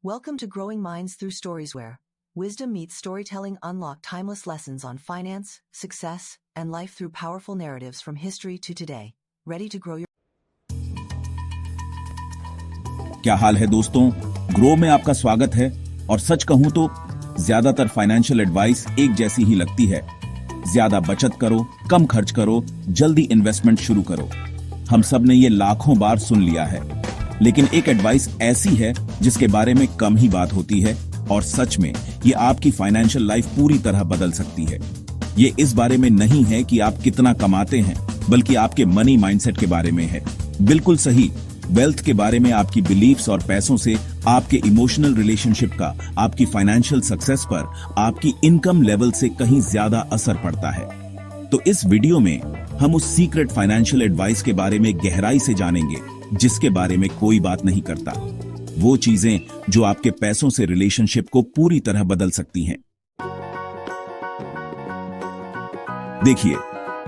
Welcome to Growing Minds Through Stories, where wisdom meets storytelling. Unlock timeless lessons on finance, success, and life through powerful narratives from history to today. Ready to grow your... क्या हाल है दोस्तों, grow में आपका स्वागत है। और सच कहूं तो ज्यादातर फाइनेंशियल एडवाइस एक जैसी ही लगती है। ज्यादा बचत करो, कम खर्च करो, जल्दी इन्वेस्टमेंट शुरू करो। हम सब ने ये लाखों बार सुन लिया है, लेकिन एक एडवाइस ऐसी है जिसके बारे में कम ही बात होती है और सच में ये आपकी फाइनेंशियल लाइफ पूरी तरह बदल सकती है। ये इस बारे में नहीं है कि आप कितना कमाते हैं, बल्कि आपके मनी माइंडसेट के बारे में है। बिल्कुल सही, वेल्थ के बारे में आपकी बिलीफ्स और पैसों से आपके इमोशनल रिलेशनशिप का आपकी फाइनेंशियल सक्सेस पर, आपकी इनकम लेवल से कहीं ज्यादा असर पड़ता है। तो इस वीडियो में हम उस सीक्रेट फाइनेंशियल एडवाइस के बारे में गहराई से जानेंगे जिसके बारे में कोई बात नहीं करता। वो चीजें जो आपके पैसों से रिलेशनशिप को पूरी तरह बदल सकती हैं। देखिए,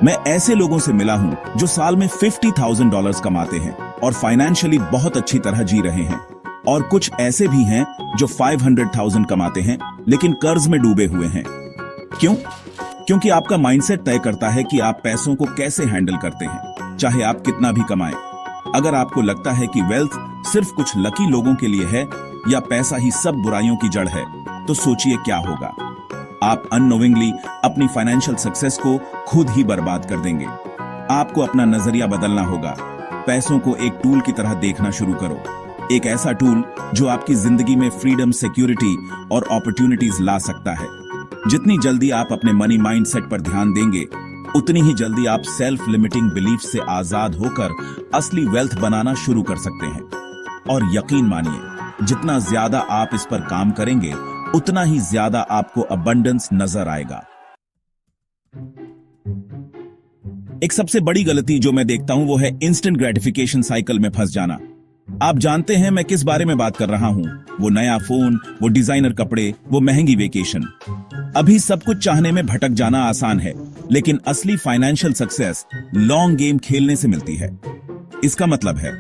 मैं ऐसे लोगों से मिला हूं जो साल में $50,000 कमाते हैं और फाइनेंशियली बहुत अच्छी तरह जी रहे हैं, और कुछ ऐसे भी हैं जो 500,000 कमाते हैं लेकिन कर्ज में डूबे हुए हैं। क्यों? क्योंकि आपका माइंडसेट तय करता है कि आप पैसों को कैसे हैंडल करते हैं, चाहे आप कितना भी कमाएं। अगर आपको लगता है कि वेल्थ सिर्फ कुछ लकी लोगों के लिए है या पैसा ही सब बुराइयों की जड़ है, तो सोचिए क्या होगा। आप अननोविंगली अपनी फाइनेंशियल सक्सेस को खुद ही बर्बाद कर देंगे। आपको अपना नजरिया बदलना होगा। पैसों को एक टूल की तरह देखना शुरू करो, एक ऐसा टूल जो आपकी जिंदगी में फ्रीडम, सिक्योरिटी और अपॉर्चुनिटीज ला सकता है। जितनी जल्दी आप अपने मनी माइंडसेट पर ध्यान देंगे, उतनी ही जल्दी आप सेल्फ लिमिटिंग बिलीफ से आजाद होकर असली वेल्थ बनाना शुरू कर सकते हैं। और यकीन मानिए, जितना ज्यादा आप इस पर काम करेंगे, उतना ही ज्यादा आपको अबंडेंस नजर आएगा। एक सबसे बड़ी गलती जो मैं देखता हूं वो है इंस्टेंट ग्रेटिफिकेशन साइकिल में फंस जाना। आप जानते हैं मैं किस बारे में बात कर रहा हूं। वो नया फोन, वो डिजाइनर कपड़े, वो महंगी वेकेशन। अभी सब कुछ चाहने में भटक जाना आसान है, लेकिन असली फाइनेंशियल सक्सेस लॉन्ग गेम खेलने से मिलती है। इसका मतलब है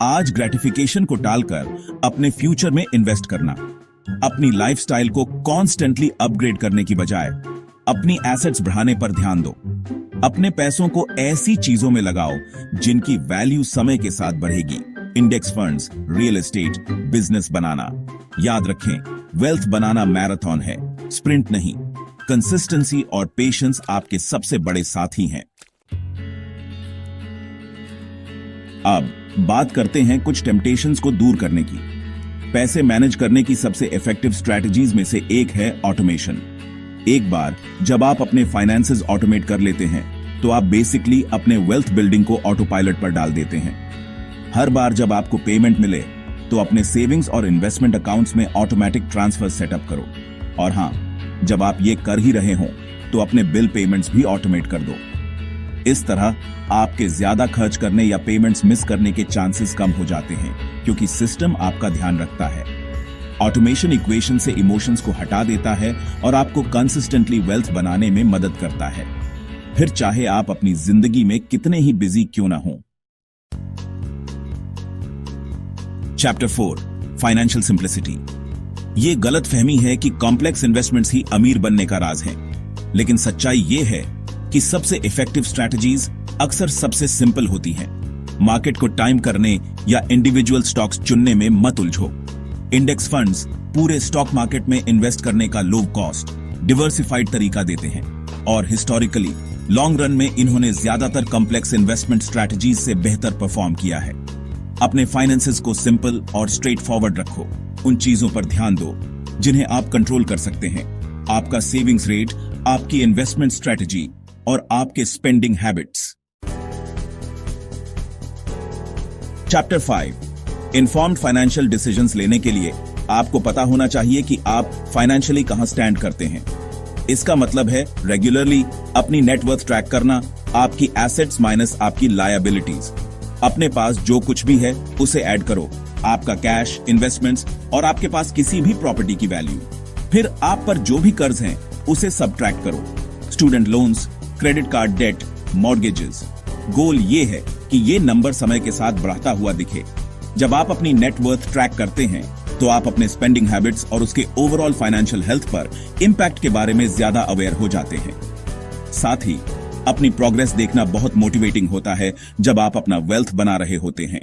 आज ग्रेटिफिकेशन को टालकर अपने फ्यूचर में इन्वेस्ट करना। अपनी लाइफस्टाइल को कॉन्स्टेंटली अपग्रेड करने की बजाय अपनी एसेट्स बढ़ाने पर ध्यान दो। अपने पैसों को ऐसी चीजों में लगाओ जिनकी वैल्यू समय के साथ बढ़ेगी। Index funds, real estate, business बनाना। याद रखें, वेल्थ बनाना मैराथन है, स्प्रिंट नहीं। कंसिस्टेंसी और पेशेंस आपके सबसे बड़े साथी हैं। अब बात करते हैं कुछ टेम्पटेशंस को दूर करने की। पैसे मैनेज करने की सबसे इफेक्टिव स्ट्रैटेजीज में से एक है ऑटोमेशन। एक बार जब आप अपने फाइनेंसेस ऑटोमेट कर लेते हैं, तो आप बेसिकली अपने वेल्थ बिल्डिंग को ऑटो पायलट पर डाल देते हैं। हर बार जब आपको पेमेंट मिले, तो अपने सेविंग्स और इन्वेस्टमेंट अकाउंट्स में ऑटोमेटिक ट्रांसफर सेटअप करो। और हां, जब आप ये कर ही रहे हों, तो अपने बिल पेमेंट्स भी ऑटोमेट कर दो। इस तरह आपके ज्यादा खर्च करने या पेमेंट्स मिस करने के चांसेस कम हो जाते हैं, क्योंकि सिस्टम आपका ध्यान रखता है। ऑटोमेशन इक्वेशन से इमोशंस को हटा देता है और आपको कंसिस्टेंटली वेल्थ बनाने में मदद करता है, फिर चाहे आप अपनी जिंदगी में कितने ही बिजी क्यों ना हों। Chapter 4, financial simplicity. ये गलत फहमी है कि कॉम्प्लेक्स इन्वेस्टमेंट्स ही अमीर बनने का राज है, लेकिन सच्चाई ये है कि सबसे इफेक्टिव स्ट्रैटेजीज अक्सर सबसे सिंपल होती हैं। मार्केट को टाइम करने या इंडिविजुअल स्टॉक्स चुनने में मत उलझो। इंडेक्स फंड्स पूरे स्टॉक मार्केट में इन्वेस्ट करने का लो कॉस्ट, डिवर्सिफाइड तरीका देते हैं, और हिस्टोरिकली लॉन्ग रन में इन्होंने ज्यादातर कॉम्प्लेक्स इन्वेस्टमेंट स्ट्रैटेजीज से बेहतर परफॉर्म किया है। अपने फाइनेंसेस को सिंपल और स्ट्रेट फॉरवर्ड रखो। उन चीजों पर ध्यान दो जिन्हें आप कंट्रोल कर सकते हैं। आपका सेविंग्स रेट, आपकी इन्वेस्टमेंट स्ट्रैटेजी और आपके spending habits. Chapter 5, informed financial decisions लेने के लिए आपको पता होना चाहिए कि आप फाइनेंशियली कहां स्टैंड करते हैं। इसका मतलब है रेगुलरली अपनी नेटवर्थ ट्रैक करना, आपकी एसेट्स माइनस आपकी लायबिलिटीज। अपने पास जो कुछ भी है उसे ऐड करो, आपका कैश, इन्वेस्टमेंट्स और आपके पास किसी भी प्रॉपर्टी की वैल्यू। फिर आप पर जो भी कर्ज हैं उसे सबट्रैक्ट करो। Student loans, credit card debt, mortgages. Goal ये है कि ये नंबर समय के साथ बढ़ता हुआ दिखे। जब आप अपनी नेटवर्थ ट्रैक करते हैं, तो आप अपने स्पेंडिंग हैबिट्स और उसके ओवरऑल फाइनेंशियल हेल्थ पर इंपैक्ट के बारे में ज्यादा अवेयर हो जाते हैं। साथ ही अपनी प्रोग्रेस देखना बहुत मोटिवेटिंग होता है जब आप अपना वेल्थ बना रहे होते हैं।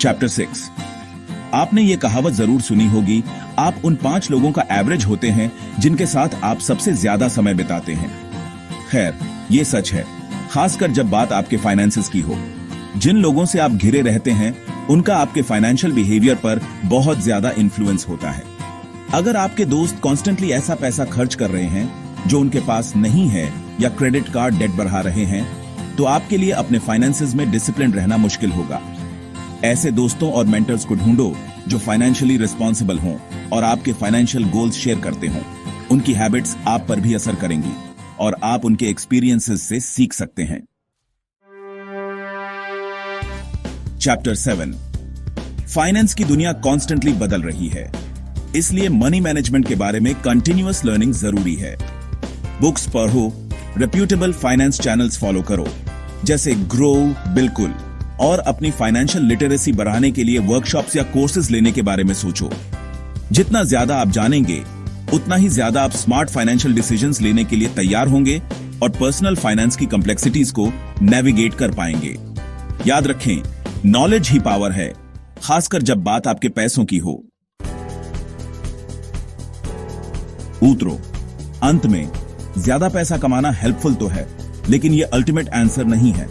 चैप्टर 6। आपने ये कहावत जरूर सुनी होगी, आप उन 5 लोगों का एवरेज होते हैं जिनके साथ आप सबसे ज्यादा समय बिताते हैं। खैर, ये सच है, खासकर जब बात आपके फाइनेंसेस की हो। जिन लोगों से आप घिरे रहते हैं उनका आपके फाइनेंशियल बिहेवियर पर बहुत ज्यादा इन्फ्लुएंस होता है। अगर आपके दोस्त कॉन्स्टेंटली ऐसा पैसा खर्च कर रहे हैं जो उनके पास नहीं है या क्रेडिट कार्ड डेट बढ़ा रहे हैं, तो आपके लिए अपने फाइनेंसेस में डिसिप्लिन रहना मुश्किल होगा। ऐसे दोस्तों और मेंटर्स को ढूंढो जो फाइनेंशियली रिस्पॉन्सिबल हों और आपके फाइनेंशियल गोल्स शेयर करते हों। उनकी हैबिट्स आप पर भी असर करेंगी और आप उनके एक्सपीरियंसेस से सीख सकते हैं। चैप्टर 7। फाइनेंस की दुनिया कॉन्स्टेंटली बदल रही है, इसलिए मनी मैनेजमेंट के बारे में कंटिन्यूअस लर्निंग जरूरी है। बुक्स पढ़ो, रेप्यूटेबल फाइनेंस चैनल्स फॉलो करो जैसे ग्रो, बिल्कुल, और अपनी फाइनेंशियल लिटरेसी बढ़ाने के लिए वर्कशॉप्स या कोर्सेज लेने के बारे में सोचो। जितना ज्यादा आप जानेंगे उतना ही ज्यादा आप स्मार्ट फाइनेंशियल डिसीजंस लेने के लिए तैयार होंगे और पर्सनल फाइनेंस की कॉम्प्लेक्सिटीज को नेविगेट कर पाएंगे। याद रखें, नॉलेज ही पावर है, खासकर जब बात आपके पैसों की हो। उत्तरों, अंत में ज्यादा पैसा कमाना हेल्पफुल तो है, लेकिन यह अल्टीमेट आंसर नहीं है।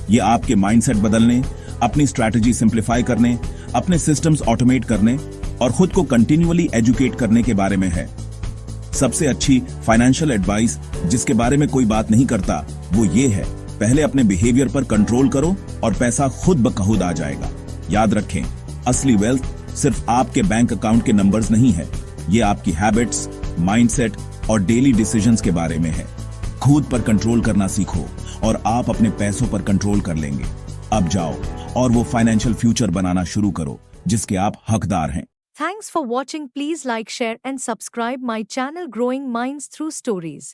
यह आपके माइंडसेट बदलने, अपनी स्ट्रैटेजी सिंप्लीफाई करने, अपने सिस्टम्स ऑटोमेट करने और खुद को कंटिन्यूअली एजुकेट करने के बारे में है। सबसे अच्छी फाइनेंशियल एडवाइस जिसके बारे में कोई बात नहीं करता वो ये है, पहले अपने बिहेवियर पर कंट्रोल करो और पैसा खुद ब खुद आ जाएगा। याद रखें, असली वेल्थ सिर्फ आपके बैंक अकाउंट के नंबर्स नहीं है, ये आपकी हैबिट्स, माइंडसेट और डेली डिसीजंस के बारे में है। खुद पर कंट्रोल करना सीखो और आप अपने पैसों पर कंट्रोल कर लेंगे। अब जाओ और वो फाइनेंशियल फ्यूचर बनाना शुरू करो जिसके आप हकदार हैं। Thanks for watching. Please like, share and subscribe my channel Growing Minds Through Stories.